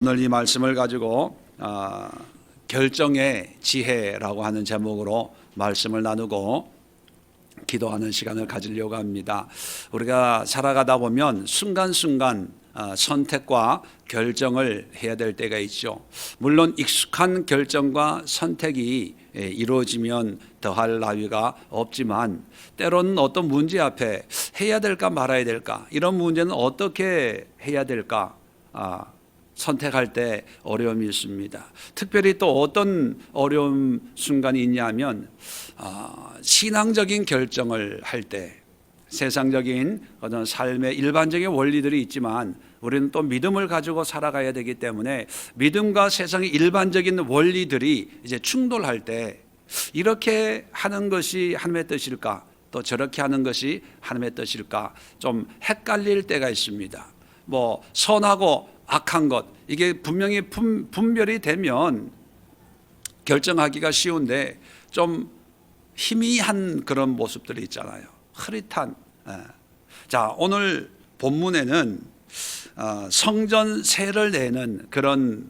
오늘 이 말씀을 가지고 결정의 지혜라고 하는 제목으로 말씀을 나누고 기도하는 시간을 가지려고 합니다. 우리가 살아가다 보면 순간순간 선택과 결정을 해야 될 때가 있죠. 물론 익숙한 결정과 선택이 이루어지면 더할 나위가 없지만 때로는 어떤 문제 앞에 해야 될까 말아야 될까, 이런 문제는 어떻게 해야 될까 선택할 때 어려움이 있습니다. 특별히 또 어떤 어려움 순간이 있냐면 신앙적인 결정을 할 때, 세상적인 어떤 삶의 일반적인 원리들이 있지만 우리는 또 믿음을 가지고 살아가야 되기 때문에 믿음과 세상의 일반적인 원리들이 이제 충돌할 때 이렇게 하는 것이 하나님의 뜻일까, 또 저렇게 하는 것이 하나님의 뜻일까 좀 헷갈릴 때가 있습니다. 뭐 선하고 악한 것, 이게 분명히 분별이 되면 결정하기가 쉬운데 좀 희미한 그런 모습들이 있잖아요. 흐릿한. 자, 오늘 본문에는 성전세를 내는 그런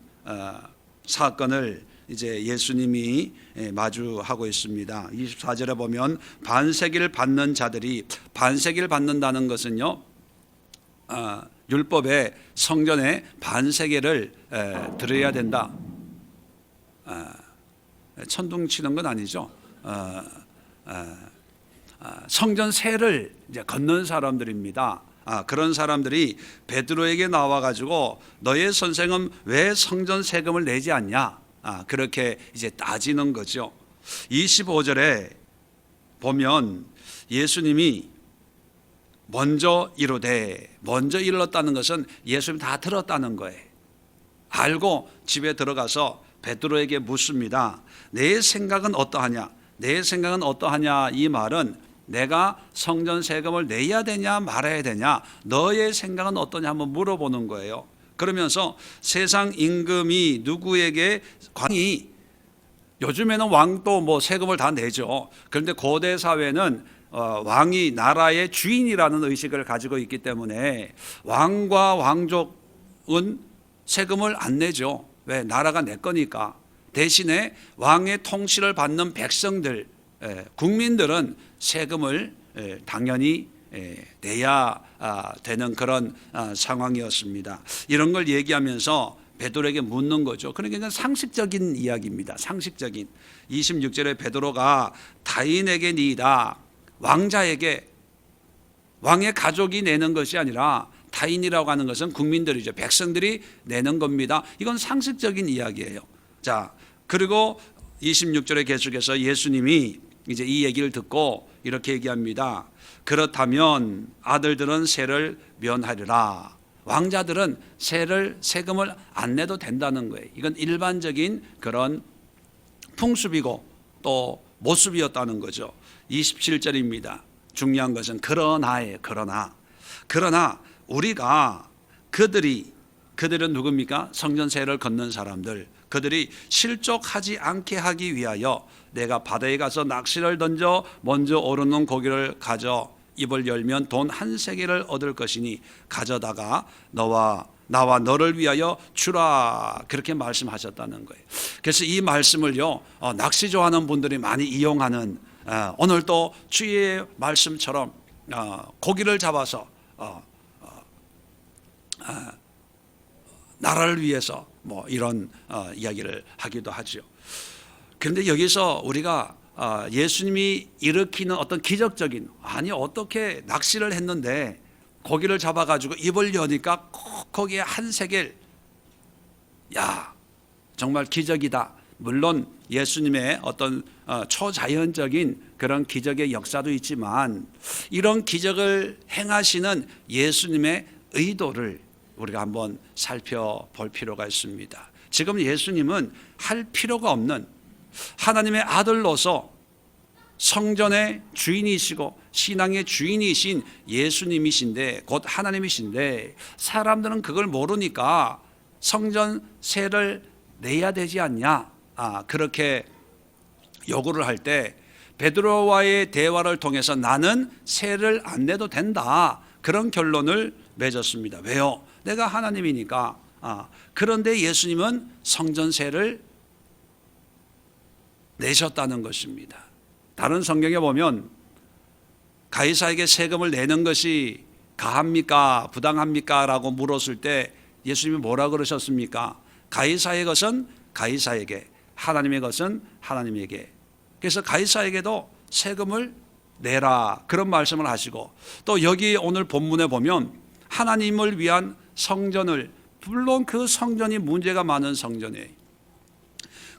사건을 이제 예수님이 마주하고 있습니다. 24절에 보면 반세기를 받는 자들이, 반세기를 받는다는 것은요, 율법에 성전에 반세계를 드려야 된다. 천둥 치는 건 아니죠. 성전세를 이제 걷는 사람들입니다. 그런 사람들이 베드로에게 나와가지고 너의 선생은 왜 성전 세금을 내지 않냐? 그렇게 이제 따지는 거죠. 25절에 보면 예수님이 먼저 이르되, 먼저 일렀다는 것은 예수님이 다 들었다는 거예요. 알고 집에 들어가서 베드로에게 묻습니다. 내 생각은 어떠하냐? 내 생각은 어떠하냐? 이 말은 내가 성전 세금을 내야 되냐 말아야 되냐, 너의 생각은 어떠냐 한번 물어보는 거예요. 그러면서 세상 임금이 누구에게, 왕이, 요즘에는 왕도 뭐 세금을 다 내죠. 그런데 고대 사회는 왕이 나라의 주인이라는 의식을 가지고 있기 때문에 왕과 왕족은 세금을 안 내죠. 왜? 나라가 내 거니까. 대신에 왕의 통치를 받는 백성들, 국민들은 세금을 당연히 내야 되는 그런 상황이었습니다. 이런 걸 얘기하면서 베드로에게 묻는 거죠. 그러니까 상식적인 이야기입니다. 상식적인. 26절에 베드로가 타인에게 니이다, 왕자에게, 왕의 가족이 내는 것이 아니라 타인이라고 하는 것은 국민들이죠. 백성들이 내는 겁니다. 이건 상식적인 이야기예요. 자, 그리고 26절에 계속해서 예수님이 이제 이 얘기를 듣고 이렇게 얘기합니다. 그렇다면 아들들은 세를 면하리라. 왕자들은 세금을 안 내도 된다는 거예요. 이건 일반적인 그런 풍습이고 또 모습이었다는 거죠. 27절입니다. 중요한 것은 그러나예요. 그러나 우리가 그들은 누굽니까? 성전세를 걷는 사람들, 그들이 실족하지 않게 하기 위하여 내가 바다에 가서 낚시를 던져 먼저 오르는 고기를 가져 입을 열면 돈 한 세겔을 얻을 것이니 가져다가 나와 너를 위하여 주라, 그렇게 말씀하셨다는 거예요. 그래서 이 말씀을요, 낚시 좋아하는 분들이 많이 이용하는, 오늘 또 주의 말씀처럼 고기를 잡아서 나라를 위해서 뭐 이런 이야기를 하기도 하죠. 그런데 여기서 우리가 예수님이 일으키는 어떤 기적적인, 아니 어떻게 낚시를 했는데 고기를 잡아가지고 입을 여니까 거기에 한 세겔, 야, 정말 기적이다. 물론 예수님의 어떤 초자연적인 그런 기적의 역사도 있지만 이런 기적을 행하시는 예수님의 의도를 우리가 한번 살펴볼 필요가 있습니다. 지금 예수님은 할 필요가 없는 하나님의 아들로서 성전의 주인이시고 신앙의 주인이신 예수님이신데, 곧 하나님이신데, 사람들은 그걸 모르니까 성전세를 내야 되지 않냐, 그렇게 요구를 할 때 베드로와의 대화를 통해서 나는 세를 안 내도 된다, 그런 결론을 맺었습니다. 왜요? 내가 하나님이니까 그런데 예수님은 성전세를 내셨다는 것입니다. 다른 성경에 보면 가이사에게 세금을 내는 것이 가합니까? 부당합니까? 라고 물었을 때 예수님이 뭐라 그러셨습니까? 가이사의 것은 가이사에게, 하나님의 것은 하나님에게. 그래서 가이사에게도 세금을 내라, 그런 말씀을 하시고, 또 여기 오늘 본문에 보면 하나님을 위한 성전을, 물론 그 성전이 문제가 많은 성전이에요.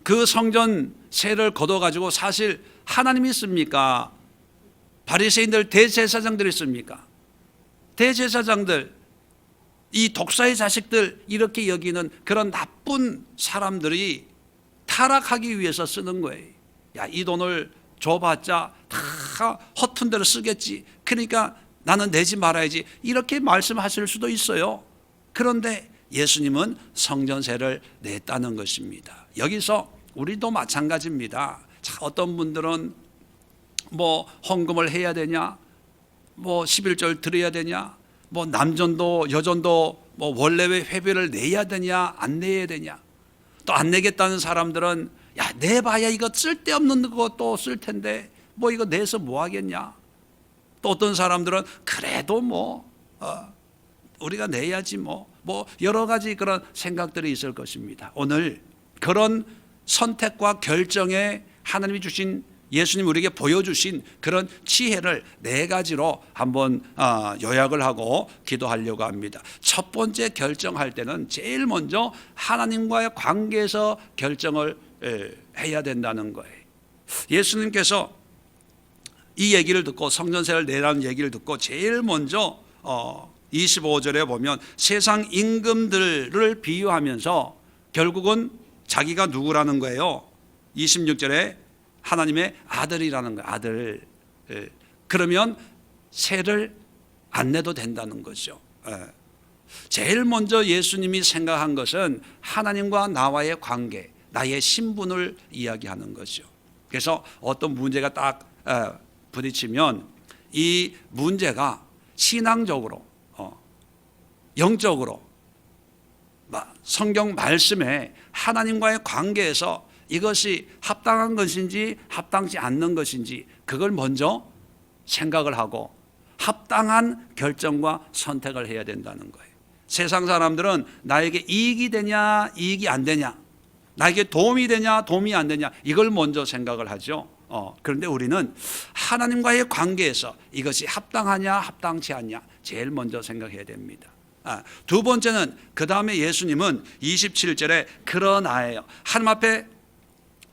그 성전 세를 걷어가지고 사실 하나님이 씁니까? 바리새인들 대제사장들이 씁니까? 대제사장들, 이 독사의 자식들, 이렇게 여기는 그런 나쁜 사람들이 타락하기 위해서 쓰는 거예요. 야, 이 돈을 줘봤자 다 허튼 대로 쓰겠지, 그러니까 나는 내지 말아야지, 이렇게 말씀하실 수도 있어요. 그런데 예수님은 성전세를 냈다는 것입니다. 여기서 우리도 마찬가지입니다. 자, 어떤 분들은 뭐 헌금을 해야 되냐, 뭐 11절 드려야 되냐, 뭐 남전도 여전도 뭐 원래의 회비를 내야 되냐, 안 내야 되냐. 또 안 내겠다는 사람들은 야, 내봐야 이거 쓸데없는 거 또 쓸 텐데 뭐 이거 내서 뭐 하겠냐. 또 어떤 사람들은 그래도 뭐 우리가 내야지 뭐 여러 가지 그런 생각들이 있을 것입니다. 오늘 그런 선택과 결정에 하나님이 주신, 예수님 우리에게 보여주신 그런 지혜를 네 가지로 한번 요약을 하고 기도하려고 합니다. 첫 번째, 결정할 때는 제일 먼저 하나님과의 관계에서 결정을 해야 된다는 거예요. 예수님께서 이 얘기를 듣고, 성전세를 내라는 얘기를 듣고 제일 먼저 25절에 보면 세상 임금들을 비유하면서 결국은 자기가 누구라는 거예요. 26절에 하나님의 아들이라는 거예요. 아들. 그러면 세를 안 내도 된다는 거죠. 제일 먼저 예수님이 생각한 것은 하나님과 나와의 관계, 나의 신분을 이야기하는 거죠. 그래서 어떤 문제가 딱 부딪히면 이 문제가 신앙적으로, 영적으로, 성경 말씀에 하나님과의 관계에서 이것이 합당한 것인지 합당치 않는 것인지 그걸 먼저 생각을 하고 합당한 결정과 선택을 해야 된다는 거예요. 세상 사람들은 나에게 이익이 되냐 이익이 안 되냐, 나에게 도움이 되냐 도움이 안 되냐, 이걸 먼저 생각을 하죠. 그런데 우리는 하나님과의 관계에서 이것이 합당하냐 합당치 않냐 제일 먼저 생각해야 됩니다. 두 번째는, 그 다음에 예수님은 27절에 그러나예요. 하나님 앞에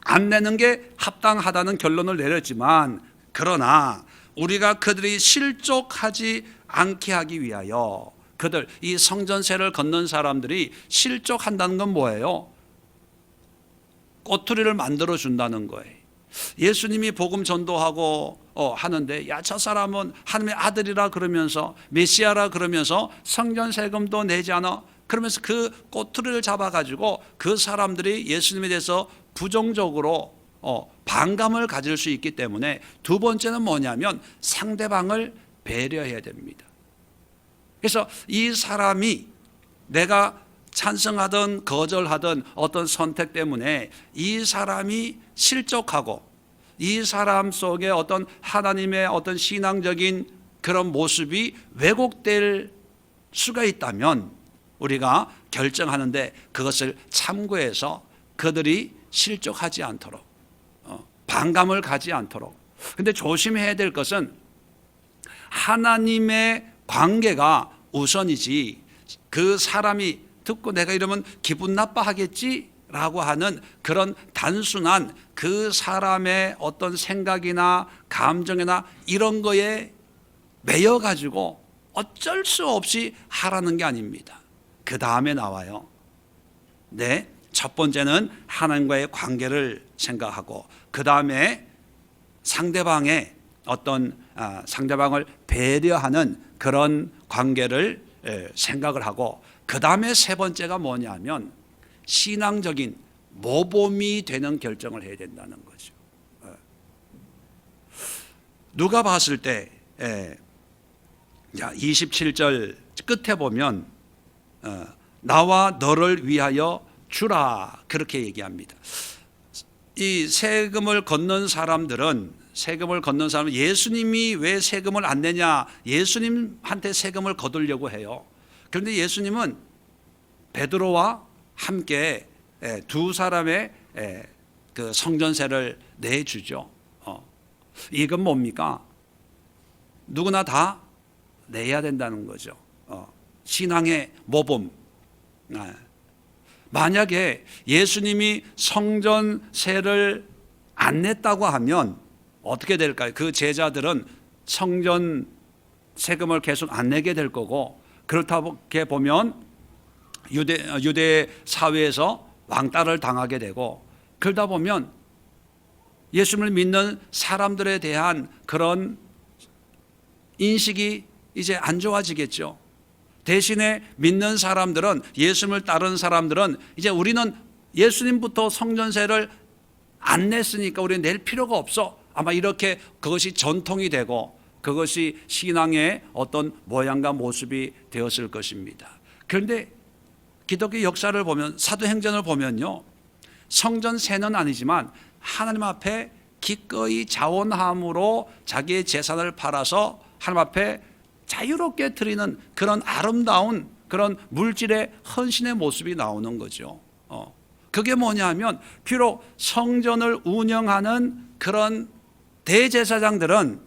안 내는 게 합당하다는 결론을 내렸지만, 그러나 우리가 그들이 실족하지 않게 하기 위하여, 그들, 이 성전세를 걷는 사람들이 실족한다는 건 뭐예요? 꼬투리를 만들어 준다는 거예요. 예수님이 복음 전도하고 하는데, 야, 저 사람은 하나님의 아들이라 그러면서, 메시아라 그러면서 성전 세금도 내지 않아, 그러면서 그 꼬투리를 잡아가지고 그 사람들이 예수님에 대해서 부정적으로 반감을 가질 수 있기 때문에, 두 번째는 뭐냐면 상대방을 배려해야 됩니다. 그래서 이 사람이 내가 찬성하든 거절하든 어떤 선택 때문에 이 사람이 실족하고 이 사람 속에 어떤 하나님의 어떤 신앙적인 그런 모습이 왜곡될 수가 있다면 우리가 결정하는데 그것을 참고해서 그들이 실족하지 않도록, 반감을 가지 않도록. 근데 조심해야 될 것은 하나님의 관계가 우선이지, 그 사람이 듣고 내가 이러면 기분 나빠하겠지 라고 하는 그런 단순한 그 사람의 어떤 생각이나 감정이나 이런 거에 매여가지고 어쩔 수 없이 하라는 게 아닙니다. 그 다음에 나와요. 네, 첫 번째는 하나님과의 관계를 생각하고, 그 다음에 상대방의 어떤 상대방을 배려하는 그런 관계를 생각을 하고, 그 다음에 세 번째가 뭐냐면 신앙적인 모범이 되는 결정을 해야 된다는 거죠. 누가 봤을 때 27절 끝에 보면 나와 너를 위하여 주라, 그렇게 얘기합니다. 이 세금을 걷는 사람들은 예수님이 왜 세금을 안 내냐, 예수님한테 세금을 거두려고 해요. 그런데 예수님은 베드로와 함께 두 사람의 그 성전세를 내주죠. 이건 뭡니까? 누구나 다 내야 된다는 거죠. 신앙의 모범. 만약에 예수님이 성전세를 안 냈다고 하면 어떻게 될까요? 그 제자들은 성전 세금을 계속 안 내게 될 거고, 그렇게 보면 유대 사회에서 왕따를 당하게 되고, 그러다 보면 예수님을 믿는 사람들에 대한 그런 인식이 이제 안 좋아지겠죠. 대신에 믿는 사람들은, 예수님을 따르는 사람들은 이제 우리는 예수님부터 성전세를 안 냈으니까 우리는 낼 필요가 없어. 아마 이렇게 그것이 전통이 되고 그것이 신앙의 어떤 모양과 모습이 되었을 것입니다. 그런데 기독교 역사를 보면, 사도행전을 보면요, 성전세는 아니지만 하나님 앞에 기꺼이 자원함으로 자기의 재산을 팔아서 하나님 앞에 자유롭게 드리는 그런 아름다운 그런 물질의 헌신의 모습이 나오는 거죠. 그게 뭐냐면, 비록 성전을 운영하는 그런 대제사장들은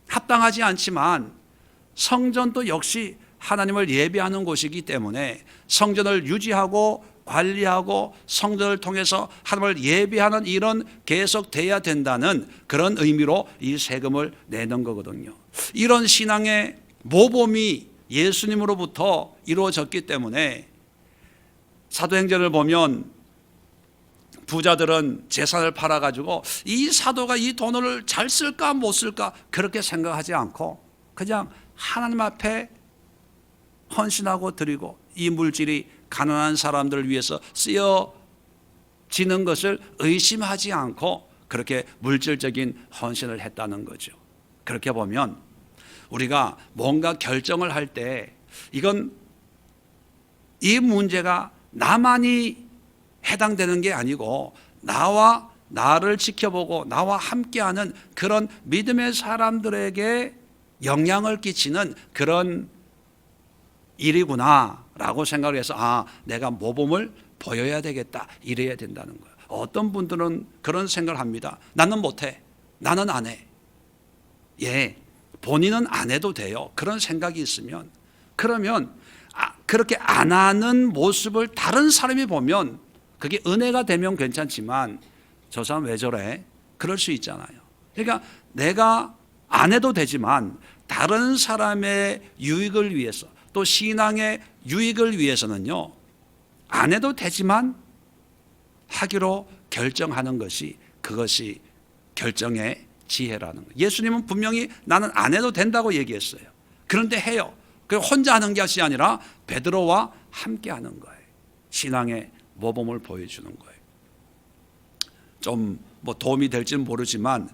합당하지 않지만 성전도 역시 하나님을 예배하는 곳이기 때문에 성전을 유지하고 관리하고 성전을 통해서 하나님을 예배하는 일은 계속돼야 된다는 그런 의미로 이 세금을 내는 거거든요. 이런 신앙의 모범이 예수님으로부터 이루어졌기 때문에 사도행전을 보면 부자들은 재산을 팔아가지고 이 사도가 이 돈을 잘 쓸까 못 쓸까 그렇게 생각하지 않고 그냥 하나님 앞에 헌신하고 드리고 이 물질이 가난한 사람들을 위해서 쓰여지는 것을 의심하지 않고 그렇게 물질적인 헌신을 했다는 거죠. 그렇게 보면 우리가 뭔가 결정을 할 때 이건 이 문제가 나만이 해당되는 게 아니고 나와 나를 지켜보고 나와 함께하는 그런 믿음의 사람들에게 영향을 끼치는 그런 일이구나 라고 생각을 해서 내가 모범을 보여야 되겠다, 이래야 된다는 거예요. 어떤 분들은 그런 생각을 합니다. 나는 못해, 나는 안 해. 본인은 안 해도 돼요. 그런 생각이 있으면, 그러면 그렇게 안 하는 모습을 다른 사람이 보면 그게 은혜가 되면 괜찮지만 저 사람 왜 저래? 그럴 수 있잖아요. 그러니까 내가 안 해도 되지만 다른 사람의 유익을 위해서, 또 신앙의 유익을 위해서는요, 안 해도 되지만 하기로 결정하는 것이, 그것이 결정의 지혜라는 거예요. 예수님은 분명히 나는 안 해도 된다고 얘기했어요. 그런데 해요. 혼자 하는 것이 아니라 베드로와 함께 하는 거예요. 신앙의 모범을 보여주는 거예요. 좀 도움이 될지는 모르지만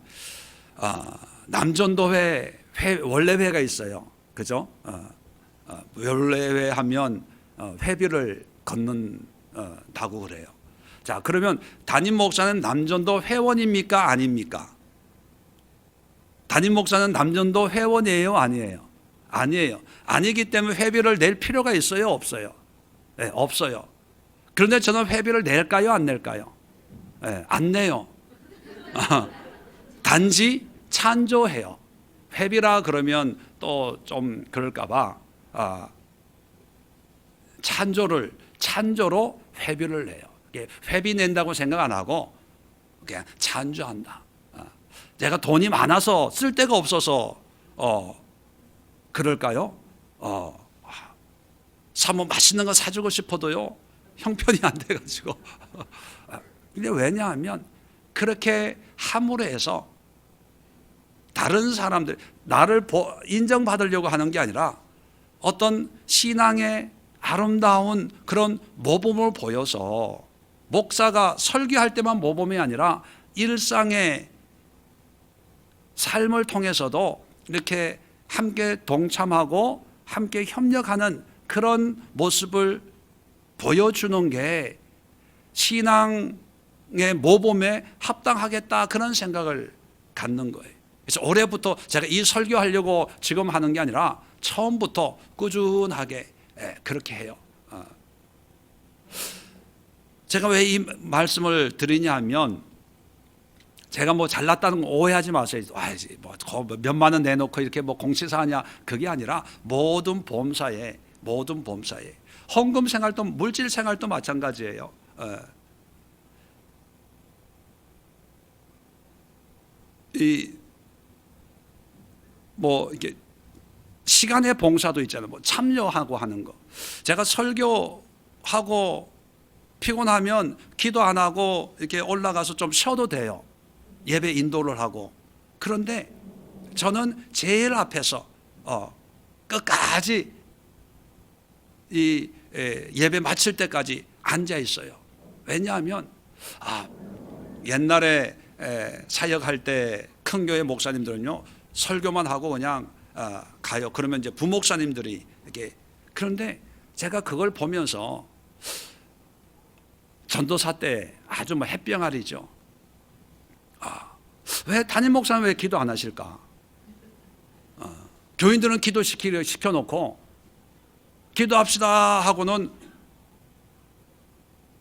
남전도회 원래회가 있어요. 그죠? 원래회 하면 회비를 걷는다고 그래요. 자, 그러면 담임 목사는 남전도 회원입니까? 아닙니까? 담임 목사는 남전도 회원이에요? 아니에요? 아니에요. 아니기 때문에 회비를 낼 필요가 있어요? 없어요? 네, 없어요. 그런데 저는 회비를 낼까요? 안 낼까요? 네, 안 내요. 단지 찬조해요. 회비라 그러면 또 좀 그럴까 봐 찬조로 회비를 내요. 회비 낸다고 생각 안 하고 그냥 찬조한다. 내가 돈이 많아서 쓸 데가 없어서 그럴까요? 사모 맛있는 거 사주고 싶어도요 형편이 안 돼가지고. 근데 왜냐하면 그렇게 함으로 해서 다른 사람들, 나를 인정받으려고 하는 게 아니라 어떤 신앙의 아름다운 그런 모범을 보여서, 목사가 설교할 때만 모범이 아니라 일상의 삶을 통해서도 이렇게 함께 동참하고 함께 협력하는 그런 모습을 보여주는 게 신앙의 모범에 합당하겠다, 그런 생각을 갖는 거예요. 그래서 올해부터 제가 이 설교하려고 지금 하는 게 아니라 처음부터 꾸준하게 그렇게 해요. 제가 왜 이 말씀을 드리냐 하면, 제가 뭐 잘났다는 거 오해하지 마세요. 뭐 몇만 원 내놓고 이렇게 뭐 공시사하냐, 그게 아니라 모든 범사에 헌금 생활도 물질 생활도 마찬가지예요. 뭐 이게 시간의 봉사도 있잖아요. 뭐 참여하고 하는 거. 제가 설교하고 피곤하면 기도 안 하고 이렇게 올라가서 좀 쉬어도 돼요. 예배 인도를 하고. 그런데 저는 제일 앞에서 끝까지 이 예배 마칠 때까지 앉아 있어요. 왜냐하면 옛날에 사역할 때 큰 교회 목사님들은요, 설교만 하고 그냥 가요. 그러면 이제 부목사님들이 이렇게. 그런데 제가 그걸 보면서 전도사 때 아주 뭐 햇병아리죠. 왜 담임 목사는 왜 기도 안 하실까? 교인들은 기도 시켜놓고 기도합시다 하고는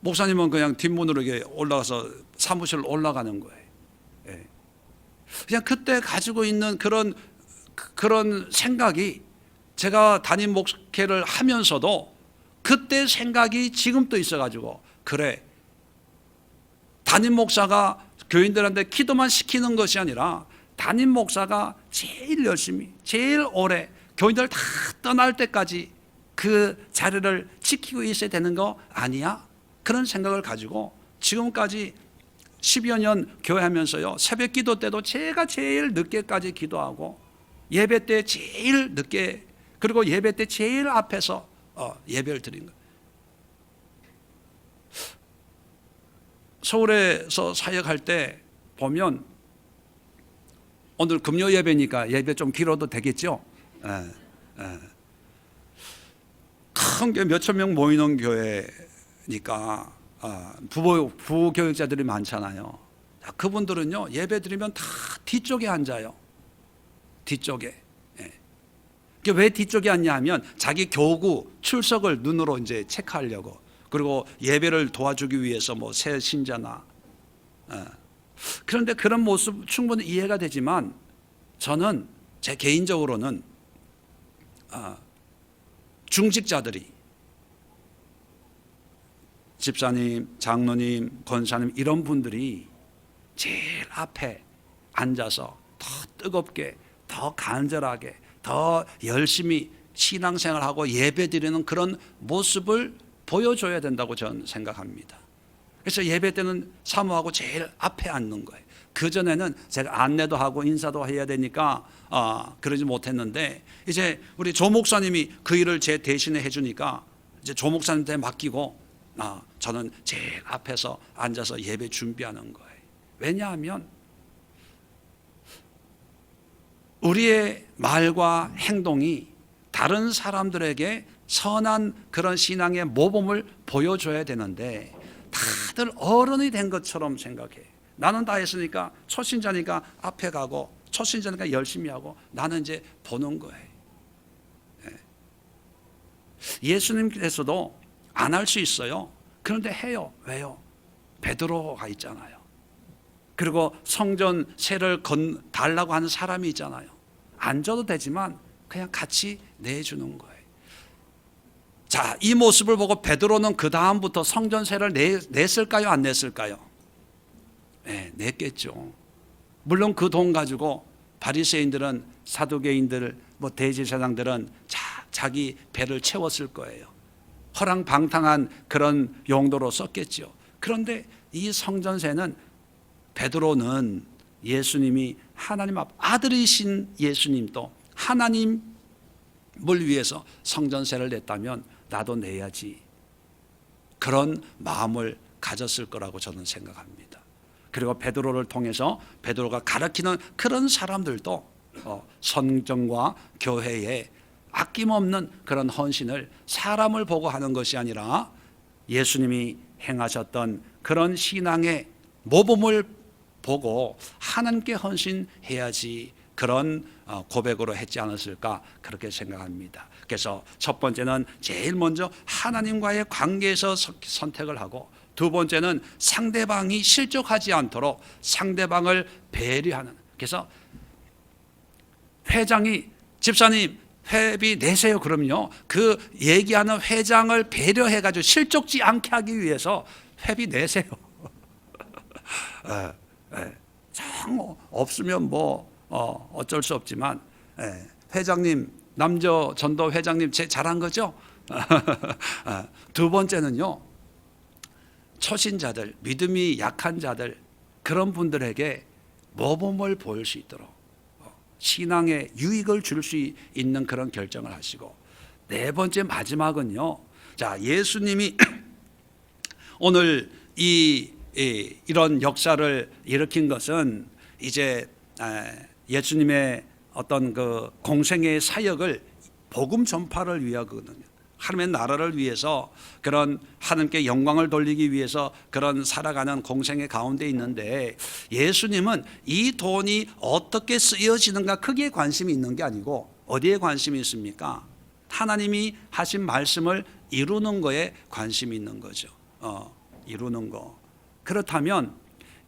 목사님은 그냥 뒷문으로 이렇게 올라가서 사무실 올라가는 거예요. 그냥 그때 가지고 있는 그런 생각이, 제가 담임 목회를 하면서도 그때 생각이 지금 또 있어가지고, 그래, 담임 목사가 교인들한테 기도만 시키는 것이 아니라 담임 목사가 제일 열심히, 제일 오래 교인들 다 떠날 때까지 그 자리를 지키고 있어야 되는 거 아니야? 그런 생각을 가지고 지금까지 10여 년 교회하면서요, 새벽 기도 때도 제가 제일 늦게까지 기도하고, 예배 때 제일 늦게, 그리고 예배 때 제일 앞에서 예배를 드린 거예요. 서울에서 사역할 때 보면, 오늘 금요 예배니까 예배 좀 길어도 되겠죠? 큰 교회 몇천 명 모이는 교회니까 부교육자들이 많잖아요. 그분들은요, 예배 드리면 다 뒤쪽에 앉아요. 뒤쪽에. 왜 뒤쪽에 앉냐 하면, 자기 교구 출석을 눈으로 이제 체크하려고, 그리고 예배를 도와주기 위해서 뭐 새 신자나. 그런데 그런 모습 충분히 이해가 되지만, 저는 제 개인적으로는 중직자들이, 집사님, 장로님, 권사님, 이런 분들이 제일 앞에 앉아서 더 뜨겁게, 더 간절하게, 더 열심히 신앙생활하고 예배드리는 그런 모습을 보여줘야 된다고 저는 생각합니다. 그래서 예배 때는 사모하고 제일 앞에 앉는 거예요. 그전에는 제가 안내도 하고 인사도 해야 되니까 그러지 못했는데, 이제 우리 조 목사님이 그 일을 제 대신에 해주니까 이제 조 목사님한테 맡기고 저는 제일 앞에서 앉아서 예배 준비하는 거예요. 왜냐하면 우리의 말과 행동이 다른 사람들에게 선한 그런 신앙의 모범을 보여줘야 되는데, 다들 어른이 된 것처럼 생각해. 나는 다 했으니까, 초신자니까 앞에 가고, 초신자니까 열심히 하고, 나는 이제 보는 거예요. 예수님께서도 안 할 수 있어요. 그런데 해요. 왜요? 베드로가 있잖아요. 그리고 성전 세를 달라고 하는 사람이 있잖아요. 안 줘도 되지만 그냥 같이 내주는 거예요. 자, 이 모습을 보고 베드로는 그 다음부터 성전 세를 냈을까요? 안 냈을까요? 네, 냈겠죠. 물론 그 돈 가지고 바리새인들은, 사두개인들, 뭐 대제사장들은 자기 배를 채웠을 거예요. 허랑방탕한 그런 용도로 썼겠죠. 그런데 이 성전세는, 베드로는 예수님이 하나님 아들이신 예수님도 하나님을 위해서 성전세를 냈다면 나도 내야지, 그런 마음을 가졌을 거라고 저는 생각합니다. 그리고 베드로를 통해서 베드로가 가르치는 그런 사람들도 성전과 교회에 아낌없는 그런 헌신을 사람을 보고 하는 것이 아니라 예수님이 행하셨던 그런 신앙의 모범을 보고 하나님께 헌신해야지 그런 고백으로 했지 않았을까 그렇게 생각합니다. 그래서 첫 번째는 제일 먼저 하나님과의 관계에서 선택을 하고, 두 번째는 상대방이 실족하지 않도록 상대방을 배려하는. 그래서 회장이 집사님 회비 내세요 그러면요, 그 얘기하는 회장을 배려해가지고 실족지 않게 하기 위해서 회비 내세요. 참 없으면 뭐 어쩔 수 없지만, 회장님, 남저 전도 회장님 제 잘한 거죠. 두 번째는요, 초신자들, 믿음이 약한 자들, 그런 분들에게 모범을 보일 수 있도록 신앙에 유익을 줄 수 있는 그런 결정을 하시고, 네 번째 마지막은요, 자, 예수님이 오늘 이런 역사를 일으킨 것은 이제 예수님의 어떤 그 공생의 사역을 복음 전파를 위하거든요. 하나님의 나라를 위해서, 그런 하나님께 영광을 돌리기 위해서 그런 살아가는 공생의 가운데 있는데, 예수님은 이 돈이 어떻게 쓰여지는가 크게 관심이 있는 게 아니고 어디에 관심이 있습니까? 하나님이 하신 말씀을 이루는 거에 관심이 있는 거죠. 이루는 거. 그렇다면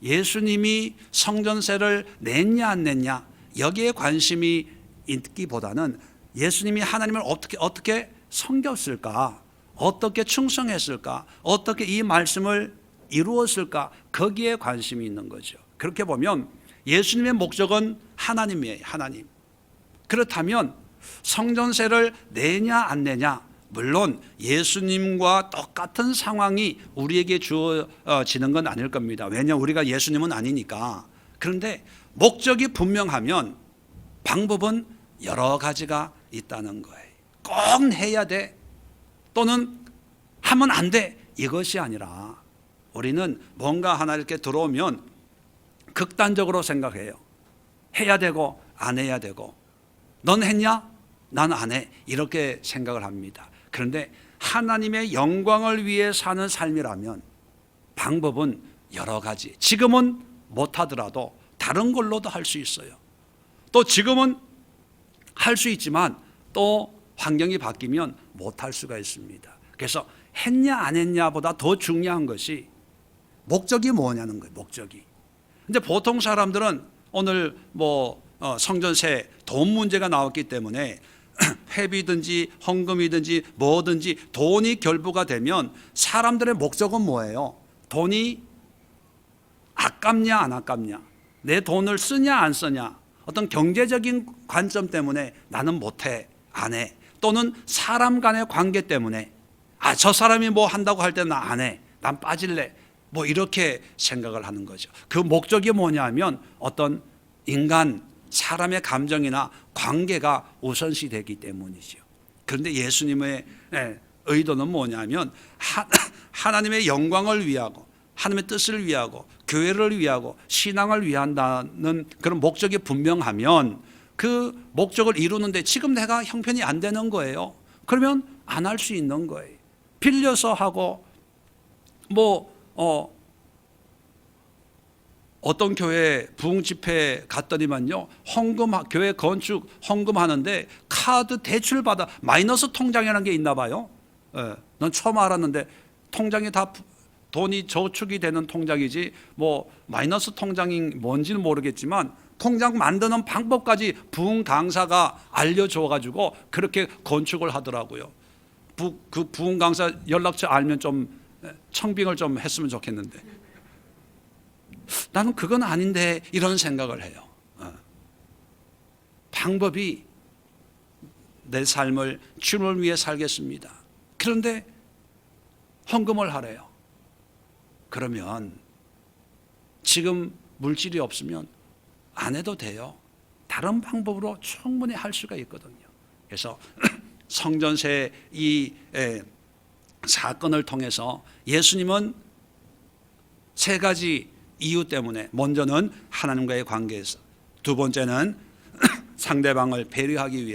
예수님이 성전세를 냈냐 안 냈냐 여기에 관심이 있기보다는 예수님이 하나님을 어떻게 섬겼을까, 어떻게 충성했을까, 어떻게 이 말씀을 이루었을까, 거기에 관심이 있는 거죠. 그렇게 보면 예수님의 목적은 하나님이에요. 하나님. 그렇다면 성전세를 내냐 안 내냐, 물론 예수님과 똑같은 상황이 우리에게 주어지는 건 아닐 겁니다. 왜냐하면 우리가 예수님은 아니니까. 그런데 목적이 분명하면 방법은 여러 가지가 있다는 거예요. 꼭 해야 돼, 또는 하면 안 돼, 이것이 아니라 우리는 뭔가 하나 이렇게 들어오면 극단적으로 생각해요. 해야 되고 안 해야 되고, 넌 했냐? 난 안 해, 이렇게 생각을 합니다. 그런데 하나님의 영광을 위해 사는 삶이라면 방법은 여러 가지. 지금은 못하더라도 다른 걸로도 할 수 있어요. 또 지금은 할 수 있지만 또 환경이 바뀌면 못할 수가 있습니다. 그래서 했냐 안 했냐보다 더 중요한 것이 목적이 뭐냐는 거예요. 목적이. 근데 보통 사람들은 오늘 성전세 돈 문제가 나왔기 때문에 회비든지 헌금이든지 뭐든지 돈이 결부가 되면 사람들의 목적은 뭐예요? 돈이 아깝냐 안 아깝냐, 내 돈을 쓰냐 안 쓰냐, 어떤 경제적인 관점 때문에 나는 못해, 안 해, 또는 사람 간의 관계 때문에 저 사람이 뭐 한다고 할 때 나 안 해, 난 빠질래, 뭐 이렇게 생각을 하는 거죠. 그 목적이 뭐냐면 어떤 인간, 사람의 감정이나 관계가 우선시 되기 때문이죠. 그런데 예수님의 의도는 뭐냐면 하나님의 영광을 위하고, 하나님의 뜻을 위하고, 교회를 위하고, 신앙을 위한다는 그런 목적이 분명하면 그 목적을 이루는데 지금 내가 형편이 안 되는 거예요. 그러면 안 할 수 있는 거예요. 빌려서 하고, 어떤 교회 부흥 집회 갔더니만요, 교회 건축 헌금하는데 카드 대출 받아 마이너스 통장이라는 게 있나 봐요. 난 처음 알았는데 통장이 다 돈이 저축이 되는 통장이지 마이너스 통장이 뭔지는 모르겠지만 통장 만드는 방법까지 부흥 강사가 알려줘가지고 그렇게 건축을 하더라고요. 그 부흥 강사 연락처 알면 좀 청빙을 좀 했으면 좋겠는데, 나는 그건 아닌데 이런 생각을 해요. 방법이 내 삶을 주님을 위해 살겠습니다. 그런데 헌금을 하래요. 그러면 지금 물질이 없으면 안 해도 돼요. 다른 방법으로 충분히 할 수가 있거든요. 그래서 성전세 이 사건을 통해서 예수님은 세 가지 이유 때문에, 먼저는 하나님과의 관계에서, 두 번째는 상대방을 배려하기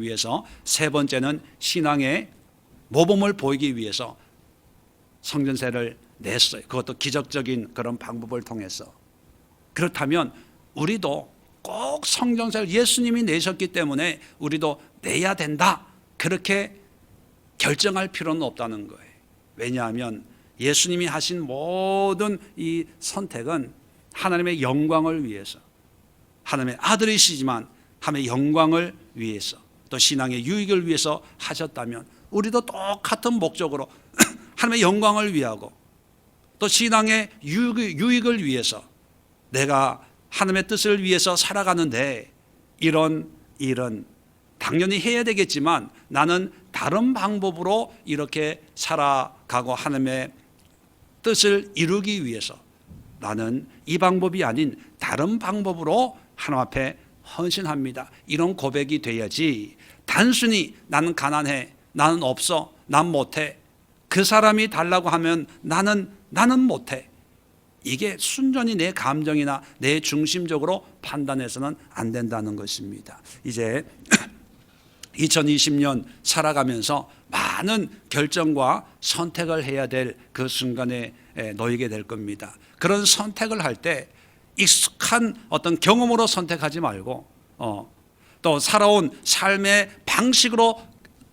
위해서, 세 번째는 신앙의 모범을 보이기 위해서 성전세를 냈어요. 그것도 기적적인 그런 방법을 통해서. 그렇다면 우리도 꼭 성전세를 예수님이 내셨기 때문에 우리도 내야 된다, 그렇게 결정할 필요는 없다는 거예요. 왜냐하면 예수님이 하신 모든 이 선택은 하나님의 영광을 위해서, 하나님의 아들이시지만 하나님의 영광을 위해서, 또 신앙의 유익을 위해서 하셨다면 우리도 똑같은 목적으로 하나님의 영광을 위하고 또 신앙의 유익을 위해서 내가 하나님의 뜻을 위해서 살아가는데, 이런 일은 당연히 해야 되겠지만 나는 다른 방법으로 이렇게 살아가고 하나님의 뜻을 이루기 위해서 나는 이 방법이 아닌 다른 방법으로 하나님 앞에 헌신합니다, 이런 고백이 돼야지, 단순히 나는 가난해, 나는 없어, 난 못해, 그 사람이 달라고 하면 나는 못해, 이게 순전히 내 감정이나 내 중심적으로 판단해서는 안 된다는 것입니다. 이제 2020년 살아가면서 많은 결정과 선택을 해야 될 그 순간에 놓이게 될 겁니다. 그런 선택을 할 때 익숙한 어떤 경험으로 선택하지 말고 또 살아온 삶의 방식으로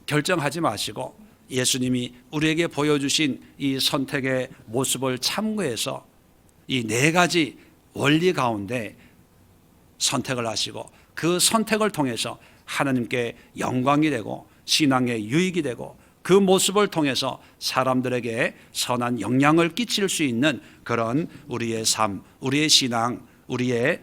결정하지 마시고 예수님이 우리에게 보여주신 이 선택의 모습을 참고해서 이 네 가지 원리 가운데 선택을 하시고 그 선택을 통해서 하나님께 영광이 되고 신앙의 유익이 되고 그 모습을 통해서 사람들에게 선한 영향을 끼칠 수 있는 그런 우리의 삶, 우리의 신앙, 우리의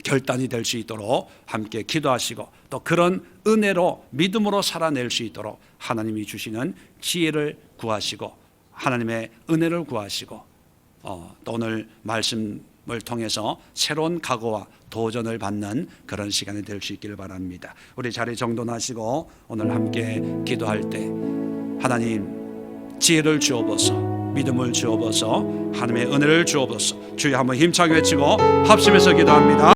결단이 될 수 있도록 함께 기도하시고 또 그런 은혜로 믿음으로 살아낼 수 있도록 하나님이 주시는 지혜를 구하시고 하나님의 은혜를 구하시고 또 오늘 말씀을 통해서 새로운 각오와 도전을 받는 그런 시간이 될 수 있기를 바랍니다. 우리 자리 정돈하시고 오늘 함께 기도할 때 하나님 지혜를 주옵소서, 믿음을 주옵소서, 하나님의 은혜를 주옵소서. 주여 한번 힘차게 외치고 합심해서 기도합니다.